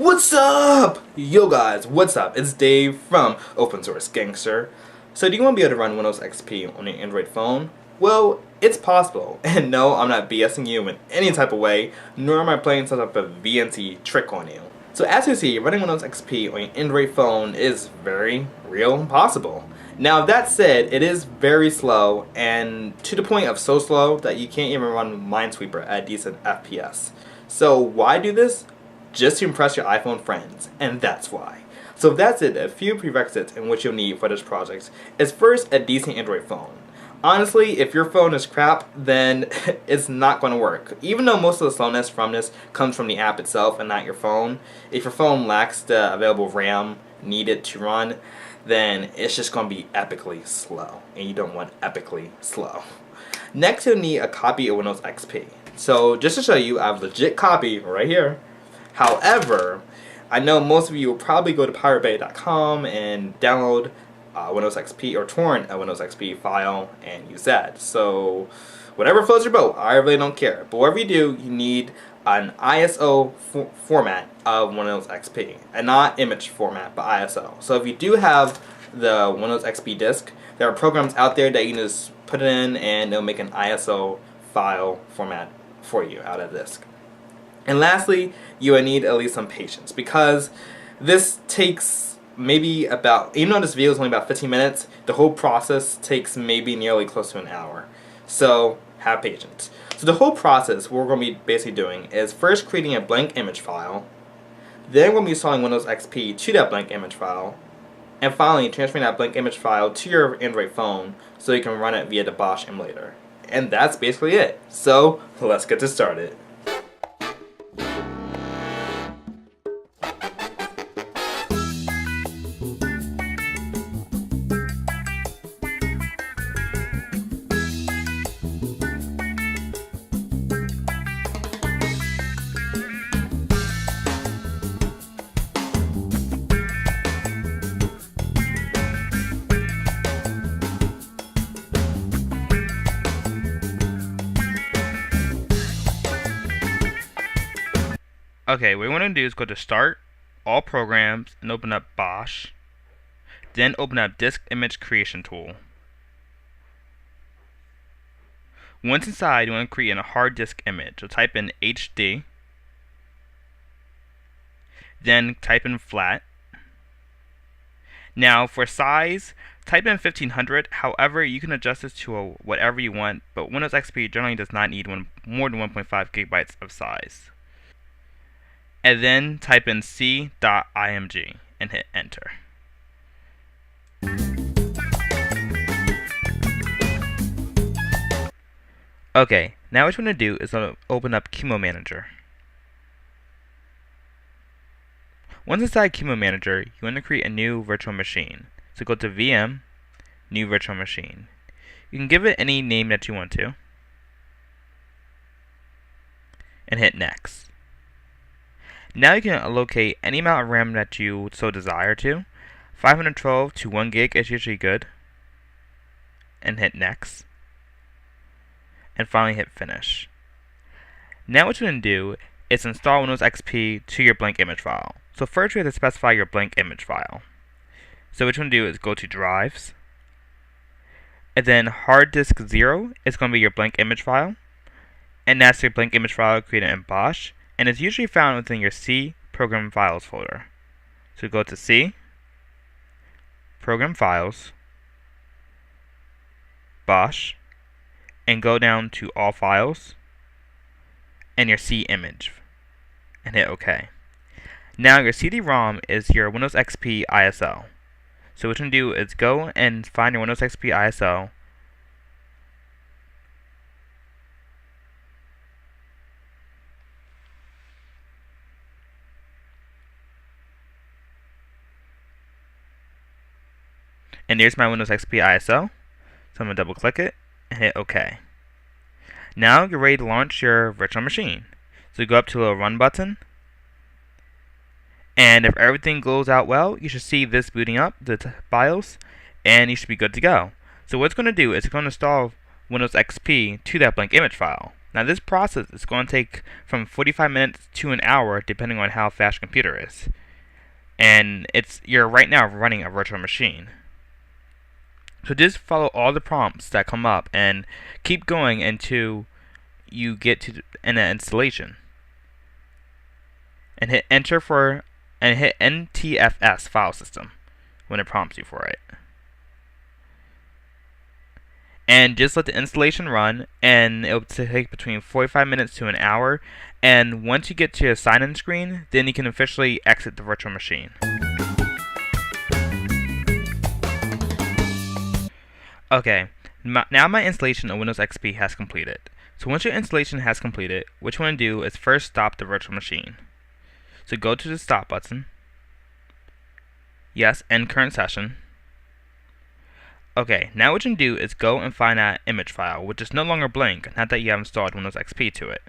What's up? Yo guys, what's up? It's Dave from Open Source Gangster. So do you want to be able to run Windows XP on an Android phone? Well, it's possible. And no, I'm not BSing you in any type of way, nor am I playing some type of VNC trick on you. So as you see, running Windows XP on an Android phone is very real and possible. Now that said, it is very slow, and to the point of so slow that you can't even run Minesweeper at decent FPS. So why do this? Just to impress your iPhone friends, and that's why. So that's it, a few prerequisites in which you'll need for this project is first a decent Android phone. Honestly, if your phone is crap, then it's not going to work. Even though most of the slowness from this comes from the app itself and not your phone, if your phone lacks the available RAM needed to run, then it's just going to be epically slow, and you don't want epically slow. Next, you'll need a copy of Windows XP. So just to show you, I have a legit copy right here. However, I know most of you will probably go to piratebay.com and download Windows XP or torrent a Windows XP file and use that. So whatever floats your boat, I really don't care. But whatever you do, you need an ISO format of Windows XP, and not image format, but ISO. So if you do have the Windows XP disk, there are programs out there that you can just put it in and it'll make an ISO file format for you out of disk. And lastly, you will need at least some patience, because this takes maybe about, even though this video is only about 15 minutes, the whole process takes maybe nearly close to an hour. So have patience. So the whole process, what we're going to be basically doing is first creating a blank image file, then we're going to be installing Windows XP to that blank image file, and finally transferring that blank image file to your Android phone so you can run it via the Bosch emulator. And that's basically it. So let's get this started. Okay, what we want to do is go to Start, All Programs, and open up Bosch. Then open up Disk Image Creation Tool. Once inside, you want to create a hard disk image. So type in HD. Then type in flat. Now for size, type in 1500. However, you can adjust this to whatever you want, but Windows XP generally does not need more than 1.5 gigabytes of size. And then type in c.img and hit enter. Okay, now what you want to do is open up QEMU Manager. Once inside QEMU Manager, you want to create a new virtual machine. So go to VM, New Virtual Machine. You can give it any name that you want to, and hit Next. Now you can allocate any amount of RAM that you so desire to. 512 to 1 gig is usually good. And hit Next. And finally hit Finish. Now what you're going to do is install Windows XP to your blank image file. So first you have to specify your blank image file. So what you're going to do is go to Drives. And then hard disk 0 is going to be your blank image file. And that's your blank image file created in Bosch. And it's usually found within your C Program Files folder. So go to C, Program Files, Bosch, and go down to All Files, and your C image, and hit OK. Now your CD-ROM is your Windows XP ISO. So what you can do is go and find your Windows XP ISO, and there's my Windows XP ISO. So I'm going to double click it and hit OK. Now you're ready to launch your virtual machine. So go up to the little Run button. And if everything goes out well, you should see this booting up the BIOS, and you should be good to go. So what it's going to do is it's going to install Windows XP to that blank image file. Now this process is going to take from 45 minutes to an hour depending on how fast your computer is. And you're right now running a virtual machine. So just follow all the prompts that come up and keep going until you get to an installation. And hit enter and hit NTFS file system when it prompts you for it. And just let the installation run, and it'll take between 45 minutes to an hour. And once you get to a sign-in screen, then you can officially exit the virtual machine. Okay, now my installation of Windows XP has completed. So once your installation has completed, what you want to do is first stop the virtual machine. So go to the stop button. Yes, end current session. Okay, now what you can do is go and find that image file, which is no longer blank, not that you have installed Windows XP to it.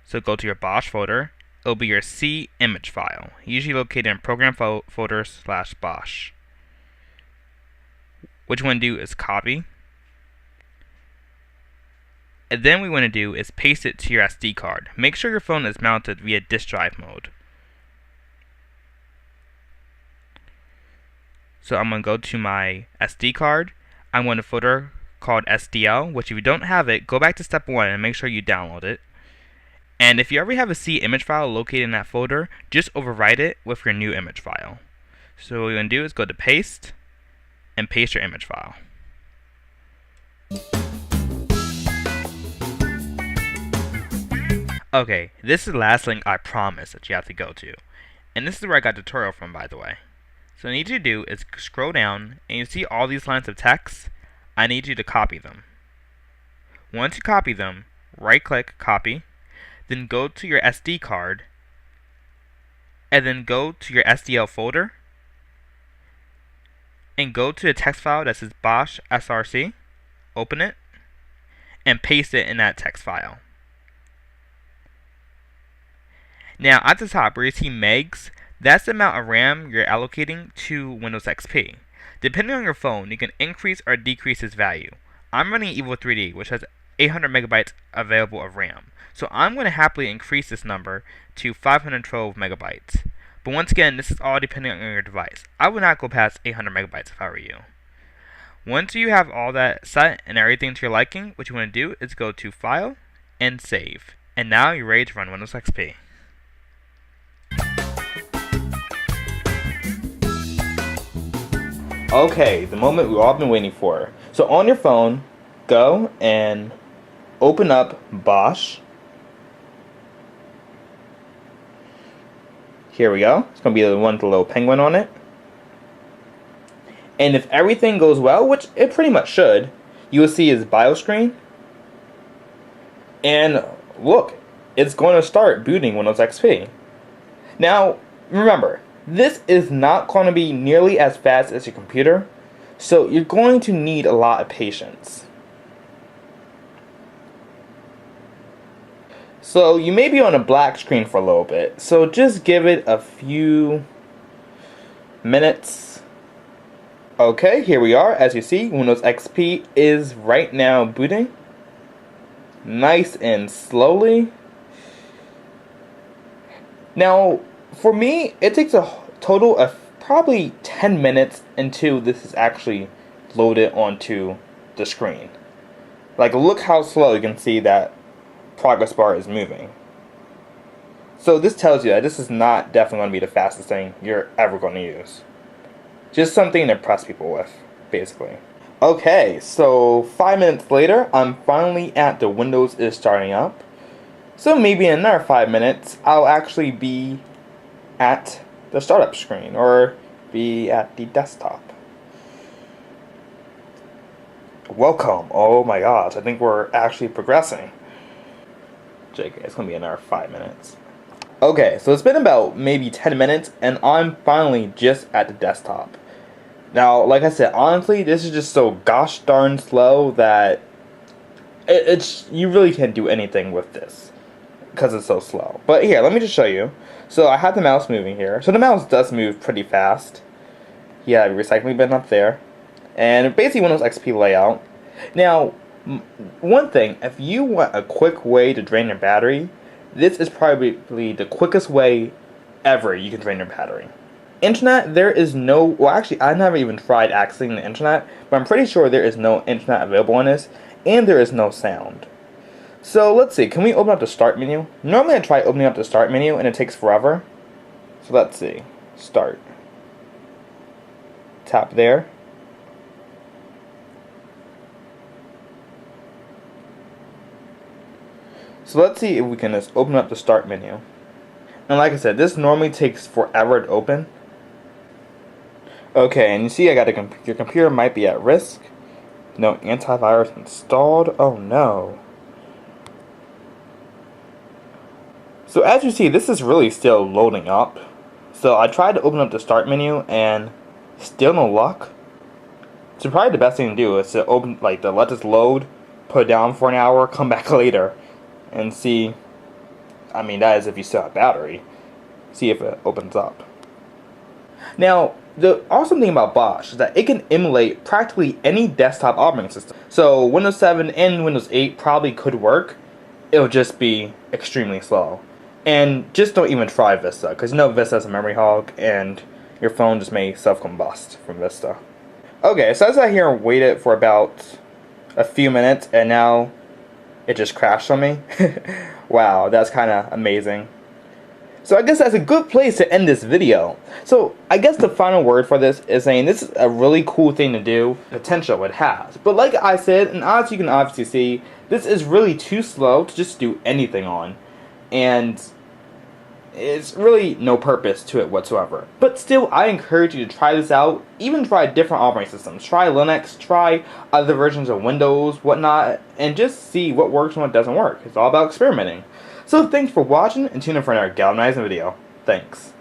So go to your Bosch folder. It'll be your C image file, usually located in Program folder / Bosch. What you want to do is copy. And then what we want to do is paste it to your SD card. Make sure your phone is mounted via disk drive mode. So I'm going to go to my SD card. I'm going to folder called SDL, which if you don't have it, go back to step 1 and make sure you download it. And if you already have a C image file located in that folder, just overwrite it with your new image file. So what you're going to do is go to paste and paste your image file. Okay, this is the last link I promised that you have to go to. And this is where I got the tutorial from, by the way. So what I need you to do is scroll down, and you see all these lines of text. I need you to copy them. Once you copy them, right click, copy, then go to your SD card, and then go to your SDL folder, and go to the text file that says Bosch SRC, open it, and paste it in that text file. Now at the top where you see megs, that's the amount of RAM you're allocating to Windows XP. Depending on your phone, you can increase or decrease this value. I'm running Evo 3D, which has 800 megabytes available of RAM. So I'm going to happily increase this number to 512 megabytes. But once again, this is all depending on your device. I would not go past 800 megabytes if I were you. Once you have all that set and everything to your liking, what you want to do is go to File and Save. And now you're ready to run Windows XP. Okay, the moment we've all been waiting for. So on your phone, go and open up Bosch. Here we go. It's going to be the one with the little penguin on it. And if everything goes well, which it pretty much should, you will see his BIOS screen. And look, it's going to start booting Windows XP. Now, remember, this is not going to be nearly as fast as your computer, so you're going to need a lot of patience. So you may be on a black screen for a little bit, so just give it a few minutes. Okay, here we are. As you see, Windows XP is right now booting. Nice and slowly. Now, for me, it takes a total of probably 10 minutes until this is actually loaded onto the screen. Like, look how slow you can see that progress bar is moving. So this tells you that this is not definitely going to be the fastest thing you're ever going to use. Just something to impress people with, basically. Okay, so 5 minutes later, I'm finally at the Windows is starting up. So maybe in another 5 minutes, I'll actually be at the startup screen, or be at the desktop. Welcome. Oh my gosh, I think we're actually progressing. JK, it's going to be another 5 minutes. Okay, so it's been about maybe 10 minutes, and I'm finally just at the desktop. Now, like I said, honestly, this is just so gosh darn slow that you really can't do anything with this because it's so slow. But here, let me just show you. So I have the mouse moving here. So the mouse does move pretty fast. Yeah, recycling bin up there. And basically Windows XP layout. Now, One thing, if you want a quick way to drain your battery, this is probably the quickest way ever you can drain your battery. Internet, there is no, well actually I never even tried accessing the internet, but I'm pretty sure there is no internet available on this, and there is no sound. So let's see, can we open up the start menu? Normally I try opening up the start menu and it takes forever. So let's see, start. Tap there. So let's see if we can just open up the start menu. And like I said, this normally takes forever to open. Okay, and you see I got your computer might be at risk. No antivirus installed. Oh no. So as you see, this is really still loading up. So I tried to open up the start menu and still no luck. So probably the best thing to do is to let this load, put it down for an hour, come back later, and see. I mean, that is if you still have battery. See if it opens up. Now, the awesome thing about Bosch is that it can emulate practically any desktop operating system. So Windows 7 and Windows 8 probably could work. It'll just be extremely slow. And just don't even try Vista, because you know Vista is a memory hog, and your phone just may self-combust from Vista. Okay, so I sat here and waited for about a few minutes, and now it just crashed on me. Wow, that's kind of amazing. So I guess that's a good place to end this video. So I guess the final word for this is saying this is a really cool thing to do, potential it has. But like I said, and as you can obviously see, this is really too slow to just do anything on. And it's really no purpose to it whatsoever. But still, I encourage you to try this out. Even try different operating systems. Try Linux, try other versions of Windows, whatnot, and just see what works and what doesn't work. It's all about experimenting. So thanks for watching, and tune in for another galvanizing video. Thanks.